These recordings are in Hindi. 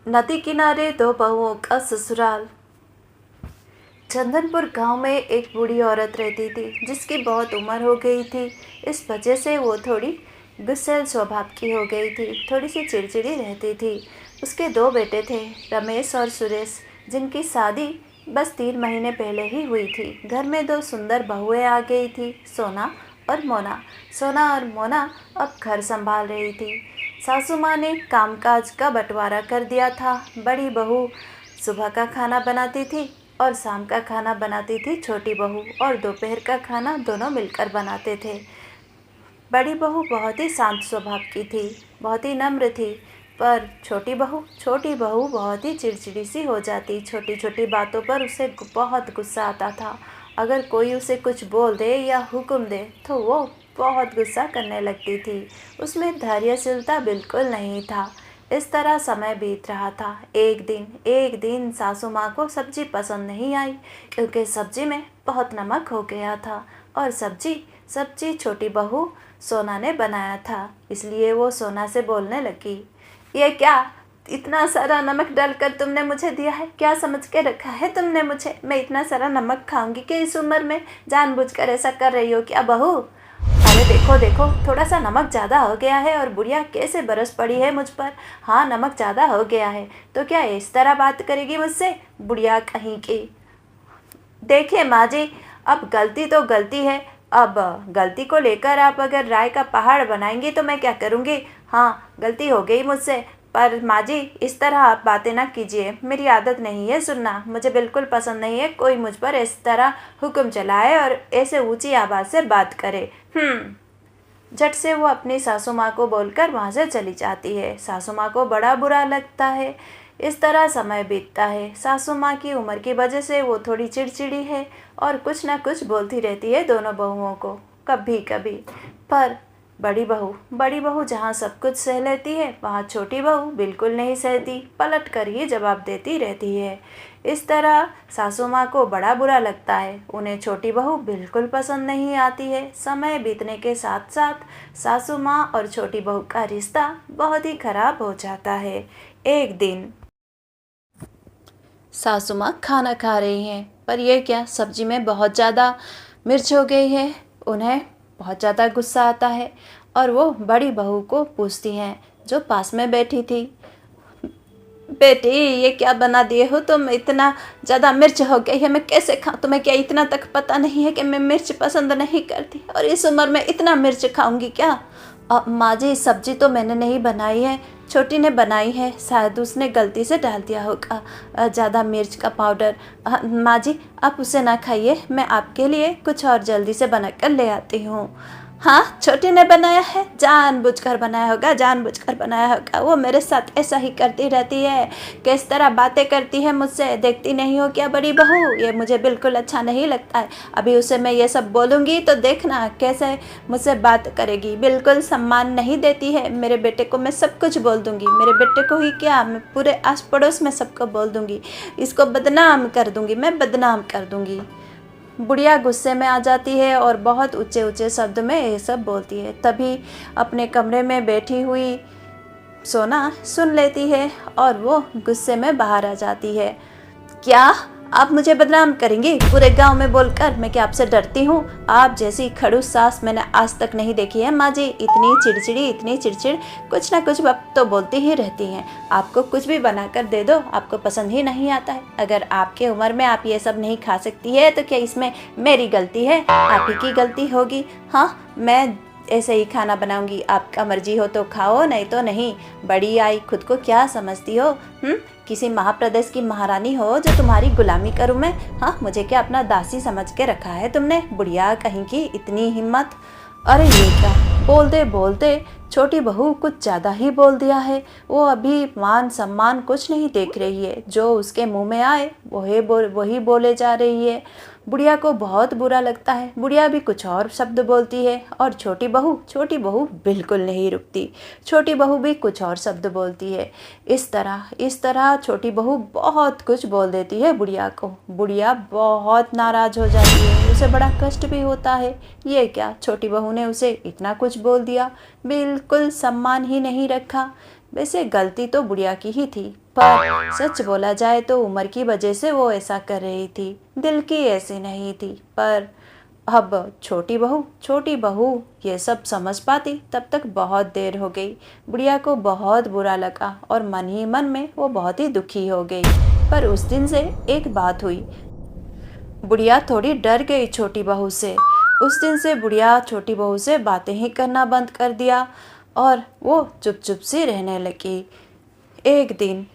नदी किनारे दो बहुओं का ससुराल। चंदनपुर गांव में एक बूढ़ी औरत रहती थी जिसकी बहुत उम्र हो गई थी। इस वजह से वो थोड़ी गुस्सैल स्वभाव की हो गई थी, थोड़ी सी चिड़चिड़ी रहती थी। उसके दो बेटे थे, रमेश और सुरेश, जिनकी शादी बस 3 महीने पहले ही हुई थी। घर में दो सुंदर बहुएं आ गई थी, सोना और मोना। सोना और मोना अब घर संभाल रही थी। सासू माँ ने कामकाज का बंटवारा कर दिया था। बड़ी बहू सुबह का खाना बनाती थी और शाम का खाना बनाती थी छोटी बहू, और दोपहर का खाना दोनों मिलकर बनाते थे। बड़ी बहू बहुत ही शांत स्वभाव की थी, बहुत ही नम्र थी, पर छोटी बहू बहुत ही चिड़चिड़ी सी हो जाती। छोटी छोटी बातों पर उसे बहुत गुस्सा आता था। अगर कोई उसे कुछ बोल दे या हुक्म दे तो वो बहुत गुस्सा करने लगती थी। उसमें धैर्यशीलता बिल्कुल नहीं था। इस तरह समय बीत रहा था। एक दिन सासू माँ को सब्जी पसंद नहीं आई, क्योंकि सब्जी में बहुत नमक हो गया था, और सब्जी छोटी बहू सोना ने बनाया था। इसलिए वो सोना से बोलने लगी, ये क्या इतना सारा नमक डालकर तुमने मुझे दिया है? क्या समझ के रखा है तुमने मुझे? मैं इतना सारा नमक खाऊंगी कि इस उम्र में? जानबूझकर ऐसा कर रही हो क्या बहू? अरे देखो देखो, थोड़ा सा नमक ज़्यादा हो गया है, और बुढ़िया कैसे बरस पड़ी है मुझ पर। हाँ, नमक ज़्यादा हो गया है तो क्या इस तरह बात करेगी मुझसे, बुढ़िया कहीं की। देखिए माँ जी, अब गलती तो गलती है। अब गलती को लेकर आप अगर राय का पहाड़ बनाएंगी तो मैं क्या करूँगी। हाँ, गलती हो गई मुझसे, पर माँ जी इस तरह आप बातें ना कीजिए। मेरी आदत नहीं है सुनना, मुझे बिल्कुल पसंद नहीं है कोई मुझ पर इस तरह हुक्म चलाए और ऐसे ऊंची आवाज़ से बात करे। झट से वो अपनी सासू माँ को बोलकर वहाँ से चली जाती है। सासू माँ को बड़ा बुरा लगता है। इस तरह समय बीतता है। सासू माँ की उम्र की वजह से वो थोड़ी चिड़चिड़ी है और कुछ ना कुछ बोलती रहती है दोनों बहुओं को, कभी कभी। पर बड़ी बहू जहाँ सब कुछ सह लेती है, वहाँ छोटी बहू बिल्कुल नहीं सहती, पलट कर ही जवाब देती रहती है। इस तरह सासू माँ को बड़ा बुरा लगता है। उन्हें छोटी बहू बिल्कुल पसंद नहीं आती है। समय बीतने के साथ साथ सासू माँ और छोटी बहू का रिश्ता बहुत ही खराब हो जाता है। एक दिन सासू माँ खाना खा रही हैं, पर यह क्या, सब्जी में बहुत ज़्यादा मिर्च हो गई है। उन्हें बहुत ज़्यादा गुस्सा आता है और वो बड़ी बहू को पूछती हैं, जो पास में बैठी थी, बेटी ये क्या बना दिए हो तुम? इतना ज़्यादा मिर्च हो गई है, मैं कैसे खाऊं? तुम्हें क्या इतना तक पता नहीं है कि मैं मिर्च पसंद नहीं करती, और इस उम्र में इतना मिर्च खाऊंगी क्या? माँ जी सब्जी तो मैंने नहीं बनाई है, छोटी ने बनाई है, शायद उसने गलती से डाल दिया होगा ज़्यादा मिर्च का पाउडर। माँ जी आप उसे ना खाइए, मैं आपके लिए कुछ और जल्दी से बना कर ले आती हूँ। हाँ, छोटी ने बनाया है, जानबूझकर बनाया होगा, जानबूझकर बनाया होगा। वो मेरे साथ ऐसा ही करती रहती है, किस तरह बातें करती है मुझसे, देखती नहीं हो क्या बड़ी बहू? ये मुझे बिल्कुल अच्छा नहीं लगता है। अभी उसे मैं ये सब बोलूँगी तो देखना कैसे मुझसे बात करेगी। बिल्कुल सम्मान नहीं देती है। मेरे बेटे को मैं सब कुछ बोल दूँगी, मेरे बेटे को ही क्या, मैं पूरे आस पड़ोस में सबको बोल दूँगी, इसको बदनाम कर दूँगी, मैं बदनाम कर दूँगी। बुढ़िया गुस्से में आ जाती है और बहुत ऊंचे ऊंचे शब्द में ये सब बोलती है। तभी अपने कमरे में बैठी हुई सोना सुन लेती है और वो गुस्से में बाहर आ जाती है। क्या आप मुझे बदनाम करेंगी पूरे गांव में बोलकर? मैं क्या आपसे डरती हूँ? आप जैसी खड़ूस सास मैंने आज तक नहीं देखी है माँ जी। इतनी चिड़चिड़, कुछ ना कुछ बात तो बोलती ही रहती हैं। आपको कुछ भी बनाकर दे दो, आपको पसंद ही नहीं आता है। अगर आपके उम्र में आप ये सब नहीं खा सकती है तो क्या इसमें मेरी गलती है? आप ही की गलती होगी। हाँ, मैं ऐसे ही खाना बनाऊंगी, आपका मर्जी हो तो खाओ, नहीं तो नहीं। बड़ी आई, खुद को क्या समझती हो? किसी महाप्रदेश की महारानी हो जो तुम्हारी गुलामी करूं मैं? हाँ, मुझे क्या अपना दासी समझ के रखा है तुमने? बुढ़िया कहीं की, इतनी हिम्मत! अरे ये क्या, बोलते बोलते छोटी बहू कुछ ज़्यादा ही बोल दिया है। वो अभी मान सम्मान कुछ नहीं देख रही है, जो उसके मुंह में आए वही बोले जा रही है। बुढ़िया को बहुत बुरा लगता है। बुढ़िया भी कुछ और शब्द बोलती है, और छोटी बहू बिल्कुल नहीं रुकती। छोटी बहू भी कुछ और शब्द बोलती है। इस तरह छोटी बहू बहुत कुछ बोल देती है बुढ़िया को। बुढ़िया बहुत नाराज़ हो जाती है, उसे बड़ा कष्ट भी होता है। ये क्या, छोटी बहू ने उसे इतना कुछ बोल दिया, बिल्कुल सम्मान ही नहीं रखा। वैसे गलती तो बुढ़िया की ही थी, पर सच बोला जाए तो उम्र की वजह से वो ऐसा कर रही थी, दिल की ऐसी नहीं थी। पर अब छोटी बहू ये सब समझ पाती तब तक बहुत देर हो गई। बुढ़िया को बहुत बुरा लगा और मन ही मन में वो बहुत ही दुखी हो गई। पर उस दिन से एक बात हुई, बुढ़िया थोड़ी डर गई छोटी बहू से। उस दिन से बुढ़िया छोटी बहू से बातें ही करना बंद कर दिया और वो चुप चुप सी रहने लगी। एक दिन,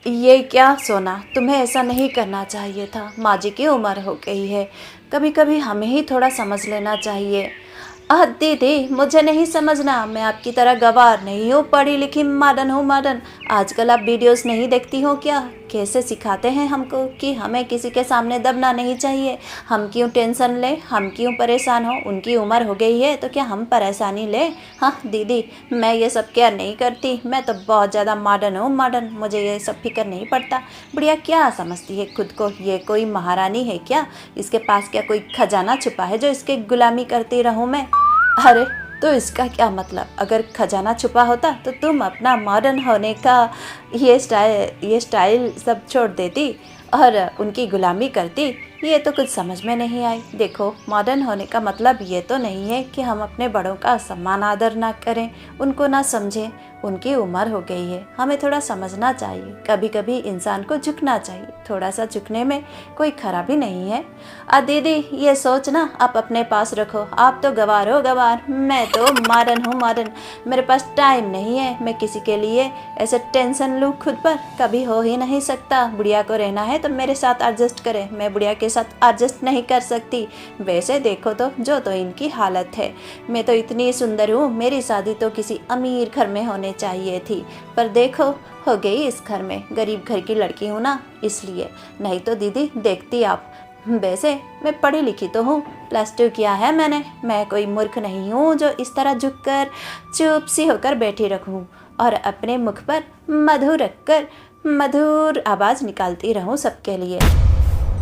ये क्या सोना, तुम्हें ऐसा नहीं करना चाहिए था। माँ जी की उम्र हो गई है, कभी कभी हमें ही थोड़ा समझ लेना चाहिए। दीदी मुझे नहीं समझना, मैं आपकी तरह गवार नहीं हूँ, पढ़ी लिखी मॉडर्न हूँ मॉडर्न। आजकल आप वीडियोस नहीं देखती हो क्या, कैसे सिखाते हैं हमको कि हमें किसी के सामने दबना नहीं चाहिए। हम क्यों टेंशन लें, हम क्यों परेशान हो, उनकी उम्र हो गई है तो क्या हम परेशानी लें। हाँ दीदी, मैं ये सब केयर नहीं करती, मैं तो बहुत ज़्यादा मॉडर्न हूँ मॉडर्न, मुझे ये सब फिक्र नहीं पड़ता। बुढ़िया क्या समझती है खुद को, ये कोई महारानी है क्या, इसके पास क्या कोई खजाना छुपा है जो इसके गुलामी करती रहूँ मैं। अरे तो इसका क्या मतलब, अगर खजाना छुपा होता तो तुम अपना मॉडर्न होने का ये स्टाइल सब छोड़ देती और उनकी गुलामी करती। ये तो कुछ समझ में नहीं आई। देखो, मॉडर्न होने का मतलब ये तो नहीं है कि हम अपने बड़ों का सम्मान आदर ना करें, उनको ना समझें। उनकी उम्र हो गई है, हमें थोड़ा समझना चाहिए। कभी कभी इंसान को झुकना चाहिए, थोड़ा सा झुकने में कोई खराबी नहीं है। दीदी ये सोचना आप अपने पास रखो, आप तो गवार हो गवार, मैं तो मॉडर्न हूँ मॉडर्न। मेरे पास टाइम नहीं है, मैं किसी के लिए ऐसे टेंशन लूँ खुद पर, कभी हो ही नहीं सकता। बुढ़िया को रहना है तो मेरे साथ एडजस्ट करें, मैं बुढ़िया के साथ एडजस्ट नहीं कर सकती। वैसे देखो तो जो तो इनकी हालत है, मैं तो इतनी सुंदर हूँ, मेरी शादी तो किसी अमीर घर में होने चाहिए थी, पर देखो हो गई इस घर में। गरीब घर की लड़की हूँ ना इसलिए, नहीं तो दीदी देखती आप। वैसे मैं पढ़ी लिखी तो हूँ, +2 किया है मैंने, मैं कोई मूर्ख नहीं हूँ जो इस तरह झुककर चुप सी होकर बैठी रहूँ और अपने मुख पर मधुर आवाज़ निकालती रहूँ सबके लिए।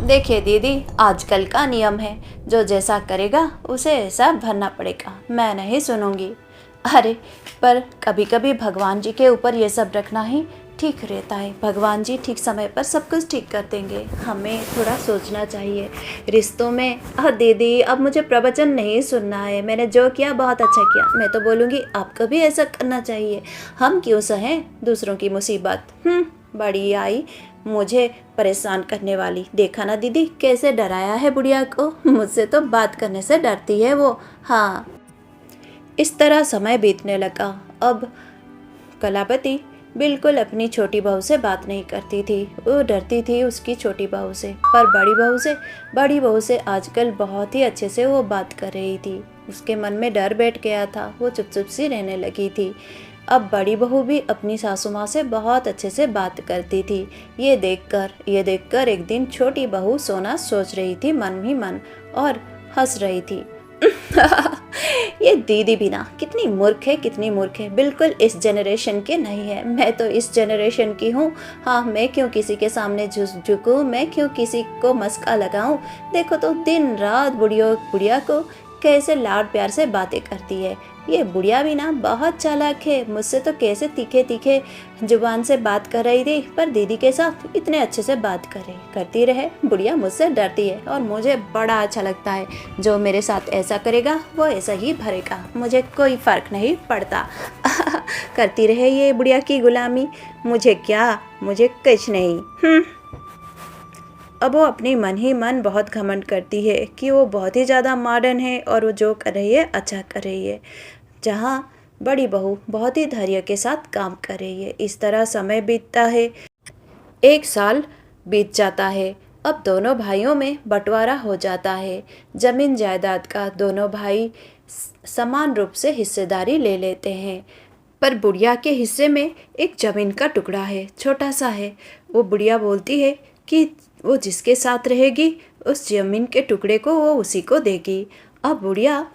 देखिए दीदी, आजकल का नियम है, जो जैसा करेगा उसे ऐसा भरना पड़ेगा, मैं नहीं सुनूंगी। अरे पर कभी कभी भगवान जी के ऊपर ये सब रखना ही ठीक रहता है, भगवान जी ठीक समय पर सब कुछ ठीक कर देंगे। हमें थोड़ा सोचना चाहिए रिश्तों में। दीदी अब मुझे प्रवचन नहीं सुनना है, मैंने जो किया बहुत अच्छा किया। मैं तो बोलूँगी आपको भी ऐसा करना चाहिए, हम क्यों सहें दूसरों की मुसीबत। बड़ी आई मुझे परेशान करने वाली, देखा ना दीदी कैसे डराया है बुढ़िया को, मुझसे तो बात करने से डरती है वो। हाँ, इस तरह समय बीतने लगा। अब कलापति बिल्कुल अपनी छोटी बहू से बात नहीं करती थी, वो डरती थी उसकी छोटी बहू से। पर बड़ी बहू से आजकल बहुत ही अच्छे से वो बात कर रही थी। उसके मन में डर बैठ गया था, वो चुप चुप सी रहने लगी थी। अब बड़ी बहू भी अपनी सासू माँ से बहुत अच्छे से बात करती थी। ये देखकर एक दिन छोटी बहू सोना सोच रही थी मन ही मन और हंस रही थी। ये दीदी भी ना कितनी मूर्ख है, बिल्कुल इस जनरेशन के नहीं है। मैं तो इस जनरेशन की हूँ। हाँ, मैं क्यों किसी के सामने झुकूँ, मैं क्यों किसी को मस्का लगाऊँ। देखो तो दिन रात बुढ़िया को कैसे लाड प्यार से बातें करती है। ये बुढ़िया भी ना बहुत चालाक है, मुझसे तो कैसे तीखे जुबान से बात कर रही थी, पर दीदी के साथ इतने अच्छे से बात करती रहे। बुढ़िया मुझसे डरती है और मुझे बड़ा अच्छा लगता है, जो मेरे साथ ऐसा करेगा वो ऐसा ही भरेगा, मुझे कोई फ़र्क नहीं पड़ता। करती रहे ये बुढ़िया की गुलामी, मुझे कुछ नहीं। अब वो अपनी मन ही मन बहुत घमंड करती है कि वो बहुत ही ज़्यादा मॉडर्न है और वो जो कर रही है अच्छा कर रही है, जहाँ बड़ी बहू बहुत ही धैर्य के साथ काम कर रही है। इस तरह समय बीतता है, 1 साल बीत जाता है। अब दोनों भाइयों में बंटवारा हो जाता है। जमीन जायदाद का दोनों भाई समान रूप से हिस्सेदारी ले लेते हैं, पर बुढ़िया के हिस्से में एक जमीन का टुकड़ा है, छोटा सा है। वो बुढ़िया बोलती है कि वो जिसके साथ रहेगी उस जमीन के टुकड़े को वो उसी को देगी। अब बुढ़िया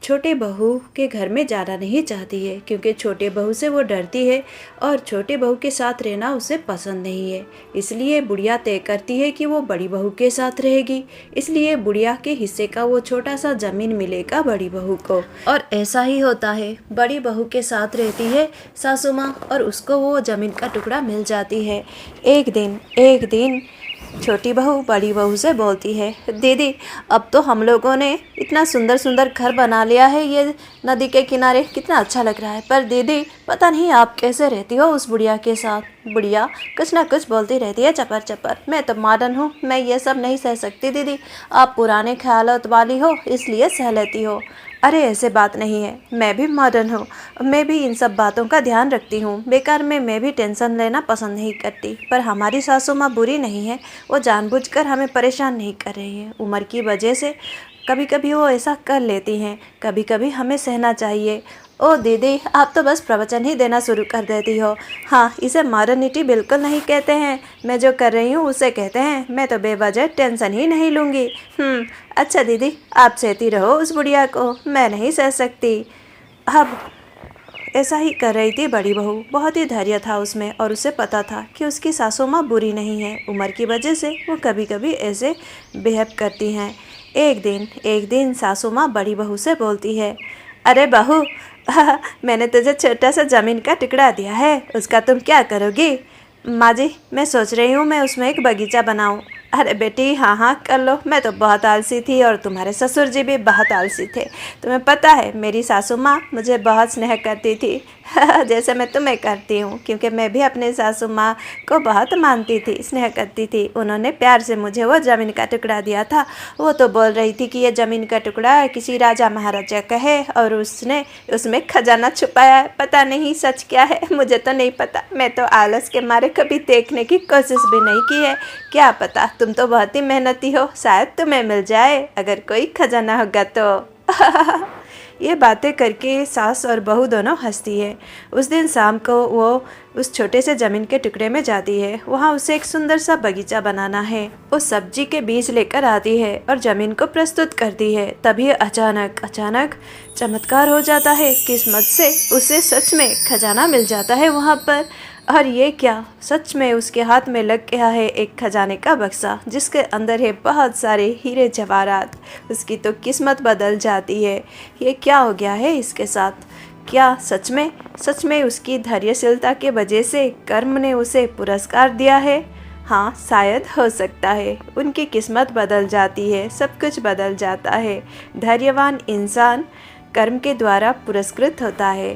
छोटे बहू के घर में जाना नहीं चाहती है क्योंकि छोटे बहू से वो डरती है और छोटे बहू के साथ रहना उसे पसंद नहीं है। इसलिए बुढ़िया तय करती है कि वो बड़ी बहू के साथ रहेगी। इसलिए बुढ़िया के हिस्से का वो छोटा सा ज़मीन मिलेगा बड़ी बहू को। और ऐसा ही होता है, बड़ी बहू के साथ रहती है सासू माँ और उसको वो ज़मीन का टुकड़ा मिल जाती है। एक दिन छोटी बहू बड़ी बहू से बोलती है, दीदी अब तो हम लोगों ने इतना सुंदर सुंदर घर बना लिया है, ये नदी के किनारे कितना अच्छा लग रहा है, पर दीदी पता नहीं आप कैसे रहती हो उस बुढ़िया के साथ। बुढ़िया कुछ ना कुछ बोलती रहती है चपर चपर। मैं तो मॉडर्न हूँ, मैं ये सब नहीं सह सकती दीदी, आप पुराने ख्यालात वाली हो इसलिए सह लेती हो। अरे ऐसे बात नहीं है, मैं भी मॉडर्न हूँ, मैं भी इन सब बातों का ध्यान रखती हूँ। बेकार में मैं भी टेंशन लेना पसंद नहीं करती। पर हमारी सासू माँ बुरी नहीं है, वो जानबूझकर हमें परेशान नहीं कर रही है। उम्र की वजह से कभी कभी वो ऐसा कर लेती हैं, कभी कभी हमें सहना चाहिए। ओ दीदी आप तो बस प्रवचन ही देना शुरू कर देती हो। हाँ, इसे मॉडर्निटी बिल्कुल नहीं कहते हैं, मैं जो कर रही हूँ उसे कहते हैं। मैं तो बेवजह टेंशन ही नहीं लूँगी। अच्छा दीदी आप सहती रहो उस बुढ़िया को, मैं नहीं सह सकती। अब ऐसा ही कर रही थी बड़ी बहू। बहुत ही धैर्य था उसमें और उसे पता था कि उसकी सासू माँ बुरी नहीं है। उम्र की वजह से वो कभी कभी ऐसे बिहेव करती हैं। एक दिन सासू माँ बड़ी बहू से बोलती है, अरे बहू मैंने तुझे छोटा सा ज़मीन का टुकड़ा दिया है, उसका तुम क्या करोगी? माँ जी मैं सोच रही हूँ मैं उसमें एक बगीचा बनाऊँ। अरे बेटी हाँ कर लो, मैं तो बहुत आलसी थी और तुम्हारे ससुर जी भी बहुत आलसी थे। तुम्हें पता है मेरी सासू माँ मुझे बहुत स्नेह करती थी जैसे मैं तुम्हें करती हूँ, क्योंकि मैं भी अपने सासू माँ को बहुत मानती थी, स्नेह करती थी। उन्होंने प्यार से मुझे वो ज़मीन का टुकड़ा दिया था। वो तो बोल रही थी कि ये ज़मीन का टुकड़ा किसी राजा महाराजा का है और उसने उसमें खजाना छुपाया है। पता नहीं सच क्या है, मुझे तो नहीं पता। मैं तो आलस के मारे कभी देखने की कोशिश भी नहीं की है। क्या पता, तुम तो बहुत ही मेहनती हो, शायद तुम्हें मिल जाए अगर कोई खजाना होगा तो ये बातें करके सास और बहू दोनों हंसती है। उस दिन शाम को वो उस छोटे से ज़मीन के टुकड़े में जाती है। वहाँ उसे एक सुंदर सा बगीचा बनाना है। वो सब्जी के बीज लेकर आती है और ज़मीन को प्रस्तुत करती है। तभी अचानक चमत्कार हो जाता है। किस्मत से उसे सच में खजाना मिल जाता है वहाँ पर। और ये क्या, सच में उसके हाथ में लग गया है एक खजाने का बक्सा जिसके अंदर है बहुत सारे हीरे जवाहरात। उसकी तो किस्मत बदल जाती है। ये क्या हो गया है इसके साथ? क्या सच में उसकी धैर्यशीलता के वजह से कर्म ने उसे पुरस्कार दिया है? हाँ, शायद हो सकता है। उनकी किस्मत बदल जाती है, सब कुछ बदल जाता है। धैर्यवान इंसान कर्म के द्वारा पुरस्कृत होता है।